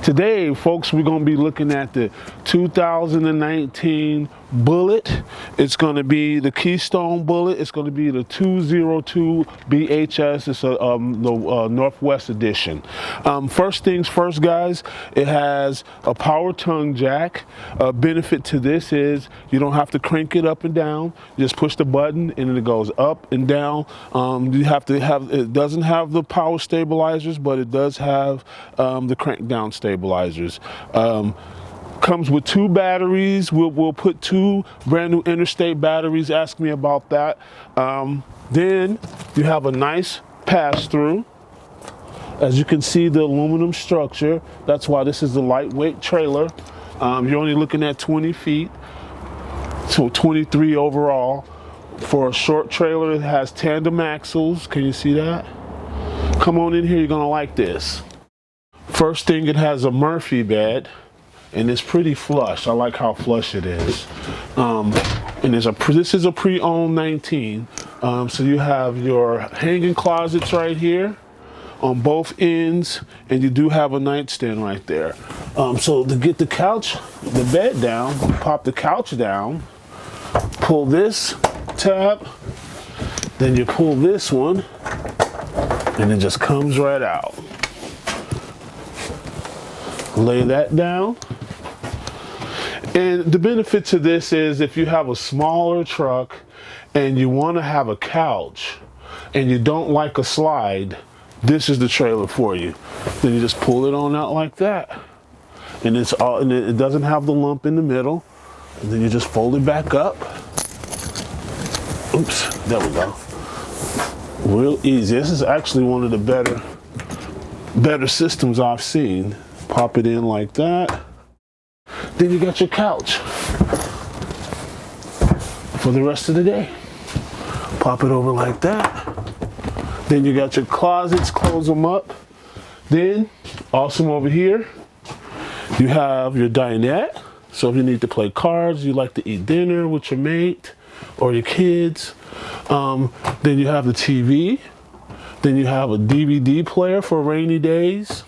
Today, folks, we're going to be looking at the 2019 Bullet. It's going to be the Keystone Bullet. It's going to be the 202 BHS. It's the Northwest edition. First things first, guys, it has a power tongue jack. A benefit to this is you don't have to crank it up and down. You just push the button and it goes up and down. You have to have, it doesn't have the power stabilizers, but it does have the crank down stabilizers. Comes with 2 batteries. We'll put 2 brand new interstate batteries. Ask me about that. Then you have a nice pass-through. As you can see, the aluminum structure. That's why this is a lightweight trailer. You're only looking at 20 feet, so 23 overall. For a short trailer, it has tandem axles. Can you see that? Come on in here, you're gonna like this. First thing, it has a Murphy bed. And it's pretty flush. I like how flush it is. And this is a pre-owned 19. So you have your hanging closets right here on both ends, and you do have a nightstand right there. So to get the bed down, pop the couch down, pull this tab, then you pull this one, and it just comes right out. Lay that down. And the benefit to this is if you have a smaller truck and you want to have a couch and you don't like a slide, this is the trailer for you. Then you just pull it on out like that. And it doesn't have the lump in the middle. And then you just fold it back up. Oops, there we go. Real easy. This is actually one of the better systems I've seen. Pop it in like that. Then you got your couch for the rest of the day. Pop it over like that. Then you got your closets, close them up. Then, awesome over here, you have your dinette. So if you need to play cards, you like to eat dinner with your mate or your kids. Then you have the TV. Then you have a DVD player for rainy days.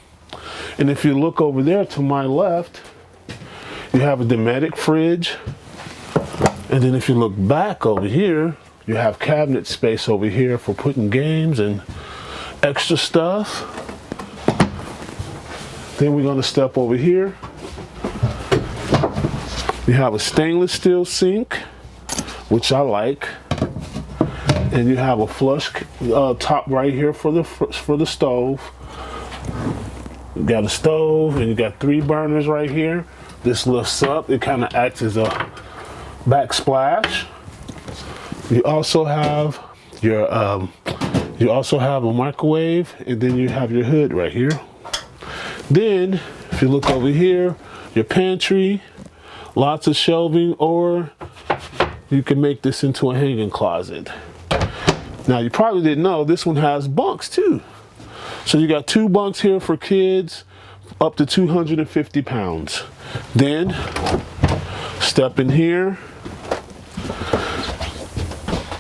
And if you look over there to my left, you have a Dometic fridge. And then if you look back over here, you have cabinet space over here for putting games and extra stuff. Then we're gonna step over here. You have a stainless steel sink, which I like. And you have a flush top right here for the stove. You got a stove and you got 3 burners right here. This lifts up, it kind of acts as a backsplash. You also have your a microwave, and then you have your hood right here. Then, if you look over here, your pantry, lots of shelving, or you can make this into a hanging closet. Now, you probably didn't know, this one has bunks too. So you got 2 bunks here for kids, up to 250 pounds. Then, step in here.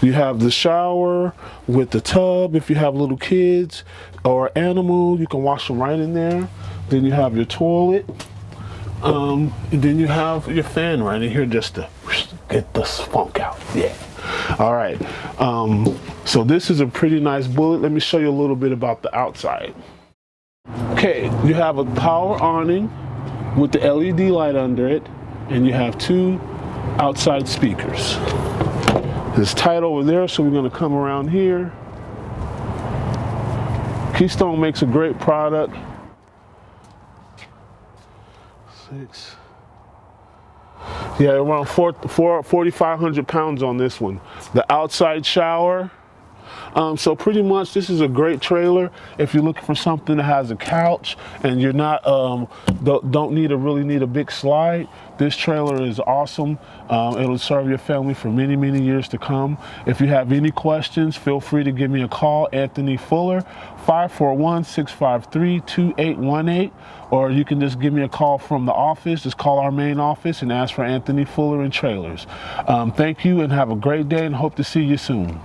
You have the shower with the tub. If you have little kids or animal, you can wash them right in there. Then you have your toilet. And then you have your fan right in here just to get the funk out. Yeah. All right. So this is a pretty nice Bullet. Let me show you a little bit about the outside. Okay, you have a power awning with the LED light under it, and you have 2 outside speakers. It's tight over there, so we're gonna come around here. Keystone makes a great product. 6. Yeah, around 4,500 pounds on this one. The outside shower. So pretty much this is a great trailer if you're looking for something that has a couch and you're not don't really need a big slide. This trailer is awesome. It'll serve your family for many years to come. If you have any questions, feel free to give me a call. Anthony Fuller, 541-653-2818, or you can just give me a call from the office. Just call our main office and ask for Anthony Fuller and Trailers. Thank you and have a great day, and hope to see you soon.